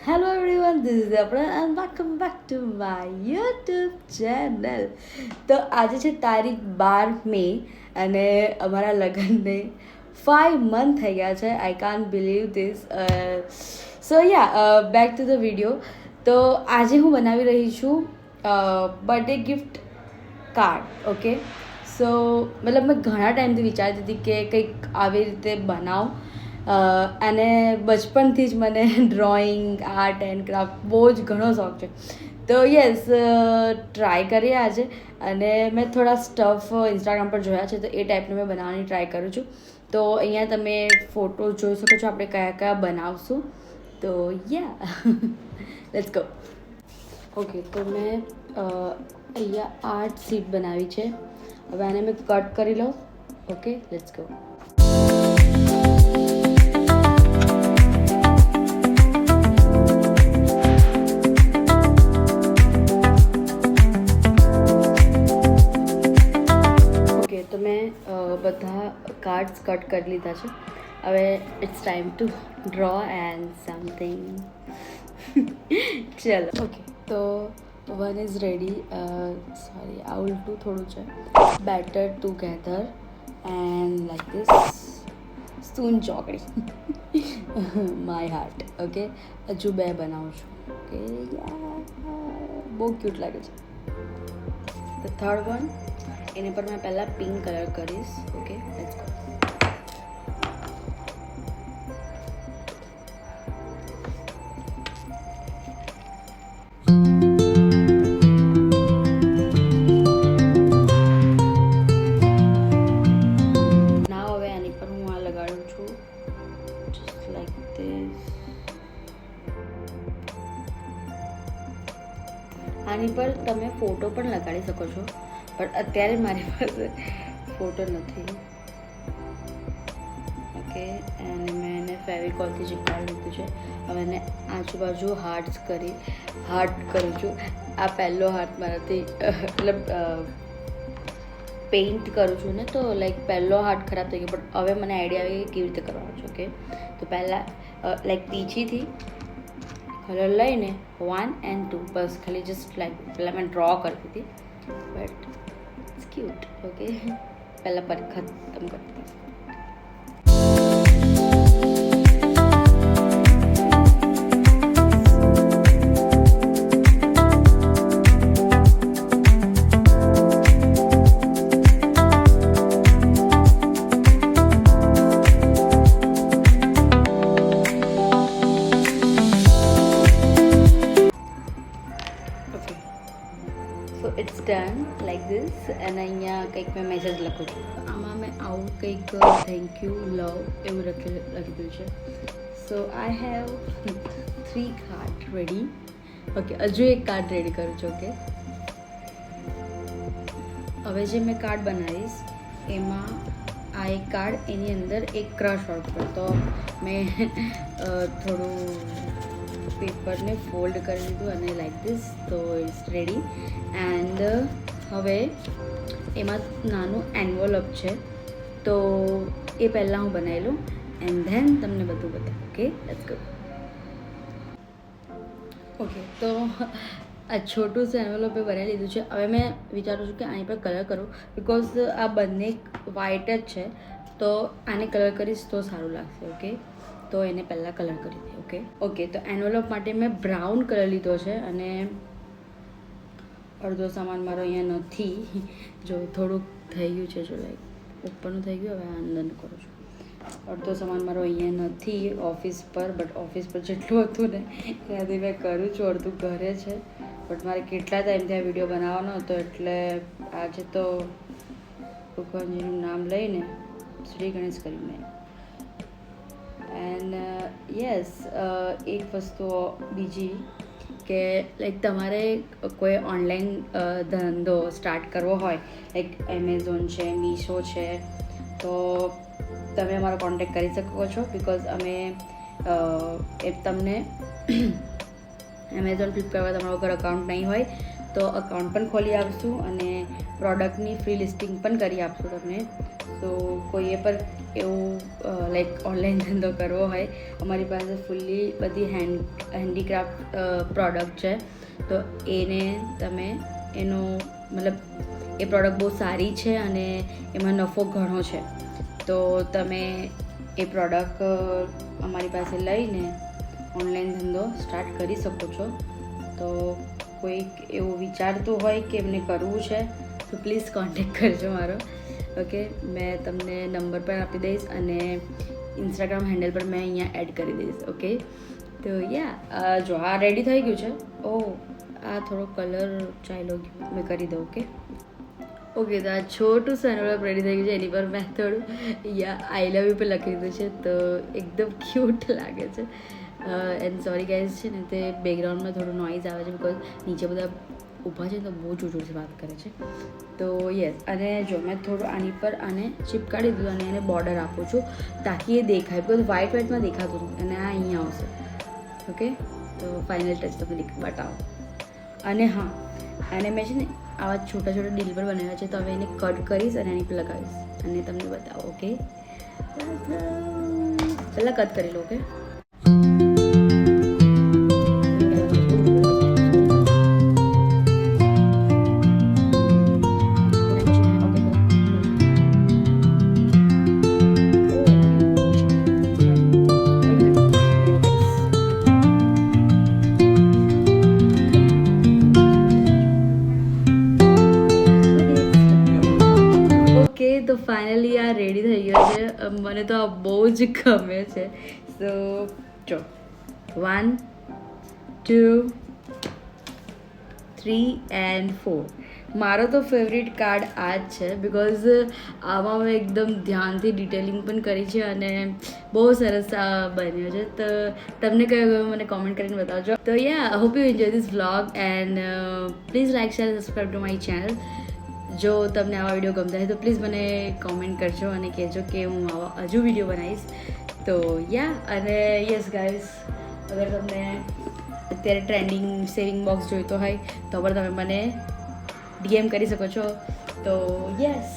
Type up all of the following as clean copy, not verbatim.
Hello everyone, this is Abra and welcome back to my YouTube channel. તો આજે છે તારીખ 12 મે અને અમારા લગ્નને 5 મંથ થઈ ગયા છે. I can't believe this. So yeah back to the video. તો આજે હું બનાવી રહી છું બર્થડે ગિફ્ટ કાર્ડ. ઓકે, સો મતલબ મેં ઘણા ટાઈમથી વિચારતી હતી કે કંઈક આવી રીતે બનાવું. અને બચપનથી જ મને ડ્રોઈંગ, આર્ટ એન્ડ ક્રાફ્ટ બહુ જ ઘણો શોખ છે. તો યસ, ટ્રાય કરીએ આજે. અને મેં થોડા સ્ટફ ઇન્સ્ટાગ્રામ પર જોયા છે, તો એ ટાઈપનું મેં બનાવવાની ટ્રાય કરું છું. તો અહીંયા તમે ફોટો જોઈ શકો છો આપણે કયા કયા બનાવશું. તો યા લેટ્સ ગો. ઓકે, તો મેં અહીંયા 8 શીટ બનાવી છે. હવે આને મેં કટ કરી લઉં. Okay, let's go. તો મેં બધા કાર્ડ્સ કટ કરી લીધા છે. હવે it's time to draw and something. ચલો. ઓકે, તો વન ઇઝ રેડી. સોરી, આ ઉલટું થોડું છે. Better together and like this. સ્ટૂન ચોકડી માય હાર્ટ. ઓકે, હજુ બે બનાવું છું. ઓકે, બહુ ક્યુટ લાગે છે. ધ થર્ડ વન, એની પર મેં પહેલાં પિંક કલર કરીશ. Okay, let's go. ના, હવે આની પર હું આ લગાડું છું જસ્ટ લાઈક ધીસ. આની પર તમે ફોટો પણ લગાડી શકો છો, પણ અત્યારે મારી પાસે ફોટો નથી. ઓકે, અને મેં એને ફેવિકોલથી ચીપકાવી લીધું છે. હવે એને આજુબાજુ હાર્ટ કરું છું. આ પહેલો હાર્ટ મારાથી મતલબ પેઇન્ટ કરું છું ને, તો લાઈક પહેલો હાર્ટ ખરાબ થઈ ગયો. પણ હવે મને આઈડિયા આવી કેવી રીતે કરવાનો છે. ઓકે, તો પહેલાં લાઈક પીછીથી કલર લઈને 1 and 2 બસ ખાલી જસ્ટ લાઈક પહેલાં મેં ડ્રો કરતી હતી, બટ ઇટ્સ ક્યુટ. ઓકે, પહેલાં પર ખતમ કરતી. It's done like this. અને અહીંયા કંઈક મેં મેસેજ લખું છું. આમાં મેં આવું કંઈક થેન્ક યુ, લવ એવું લખી છે. So I have 3 card ready. Okay, હજુ એક કાર્ડ રેડી કરું છું. ઓકે, હવે જે મેં કાર્ડ બનાવીશ એમાં આ એક કાર્ડ, એની અંદર એક ક્રશ વર્ક પર. તો મેં થોડું પેપરને ફોલ્ડ કરી દીધું અને લાઈક ધીસ. તો ઇટ્સ રેડી. એન્ડ હવે એમાં નાનું એન્વોલપ છે, તો એ પહેલાં હું બનાવી લઉં એન્ડ ધેન તમને બધું બતાવું. Okay, let's go. ઓકે, તો આ છોટું છે એન્વોલપ એ બનાવી લીધું છે. હવે મેં વિચારું છું કે આની પર કલર કરું, બિકોઝ આ બંને વ્હાઇટ જ છે, તો આને કલર કરીશ તો સારું લાગશે. ઓકે, તો એને પહેલાં કલર કરી દઈએ. ઓકે, તો એન્વોલપ માટે મેં બ્રાઉન કલર લીધો છે. અને અડધો સામાન મારો અહીંયા નથી. જો થોડુંક થઈ ગયું છે, જો લાઈક ઉપરનું થઈ ગયું. હવે અંદરનું કરું છું. અડધો સામાન મારો અહીંયા નથી ઓફિસ પર, બટ ઓફિસ પર જેટલું હતું ને ત્યાંથી મેં કરું છું. અડધું ઘરે છે, બટ મારે કેટલા ટાઈમથી આ વિડીયો બનાવવાનો હતો, એટલે આજે તો ભગવાનજીનું નામ લઈને શ્રી ગણેશ કરીને. એન્ડ યસ, એક વસ્તુ બીજી કે લાઈક તમારે કોઈ ઓનલાઈન ધંધો સ્ટાર્ટ કરવો હોય, લાઈક એમેઝોન છે, મીશો છે, તો તમે અમારો કોન્ટેક્ટ કરી શકો છો. બિકોઝ અમે તમને એમેઝોન, ફ્લિપકાર્ટ તમારો અગર અકાઉન્ટ નહીં હોય તો અકાઉન્ટ પણ ખોલી આપશું અને પ્રોડક્ટની ફ્રી લિસ્ટિંગ પણ કરી આપશું તમને. સો કોઈએ પર એવું લાઈક ઓનલાઈન ધંધો કરવો હોય, અમારી પાસે ફૂલ્લી બધી હેન્ડીક્રાફ્ટ પ્રોડક્ટ છે. તો એને તમે એનો મતલબ એ પ્રોડક્ટ બહુ સારી છે અને એમાં નફો ઘણો છે. તો તમે એ પ્રોડક્ટ અમારી પાસે લઈને ઓનલાઈન ધંધો સ્ટાર્ટ કરી શકો છો. તો કોઈક એવું વિચારતું હોય કે એમને કરવું છે તો પ્લીઝ કોન્ટેક્ટ કરજો મારો. ઓકે, મેં તમને નંબર પણ આપી દઈશ અને ઇન્સ્ટાગ્રામ હેન્ડલ પર મેં અહીંયા એડ કરી દઈશ. ઓકે, તો યા જો આ રેડી થઈ ગયું છે. આ થોડો કલર ચાલ્યો ગયો, મેં કરી દઉં. ઓકે, તો આ છોટું સનવરપ રેડી થઈ ગયું છે. એની પર મેં થોડું આઈ લવ યુ પર લખી દીધું છે, તો એકદમ ક્યુટ લાગે છે. એન્ડ સોરી ગાઈઝ, છે ને તે બેકગ્રાઉન્ડમાં થોડું નોઇઝ આવે છે બિકોઝ નીચે બધા ઊભા છે તો બહુ જોરથી વાત કરે છે. તો યસ, અને જો મેં થોડું આની પર આને ચીપકાડી દીધું અને એને બોર્ડર આપું છું તાકી એ દેખાય, બિકોઝ વ્હાઇટમાં દેખાતું નથી અને આ અહીંયા આવશે. ઓકે, તો ફાઇનલ ટચ તમને બતાવો. અને હા, અને મેં છે ને આવા છોટા છોટા ડીલ પર બનાવ્યા છે, તો હવે એને કટ કરીશ અને એની પર લગાવીશ અને તમને બતાવો. ઓકે, પહેલાં કટ કરી લો. ઓકે, તો ફાઇનલી આ રેડી થઈ ગયો છે. મને તો આ બહુ જ ગમે છે. સો જો 1 2 3 and 4 મારો તો ફેવરેટ કાર્ડ આ જ છે બિકોઝ આમાં મેં એકદમ ધ્યાનથી ડિટેલિંગ પણ કરી છે અને બહુ સરસ બન્યો છે. તો તમને કયો ગયો મને કોમેન્ટ કરીને બતાવજો. તો yeah, hope you enjoy this vlog and please like share subscribe to my channel. જો તમને આવા વિડીયો ગમતા હોય તો પ્લીઝ મને કોમેન્ટ કરજો અને કહેજો કે હું આવા હજુ વિડીયો બનાવીશ. તો યા, અને યસ ગાઈઝ, અગર તમને અત્યારે ટ્રેન્ડિંગ સેવિંગ બોક્સ જોઈતો હોય તો પણ તમે મને DM કરી શકો છો. તો yes,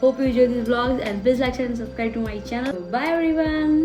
hope you enjoy this vlogs and please like share and subscribe to my channel. By everyone.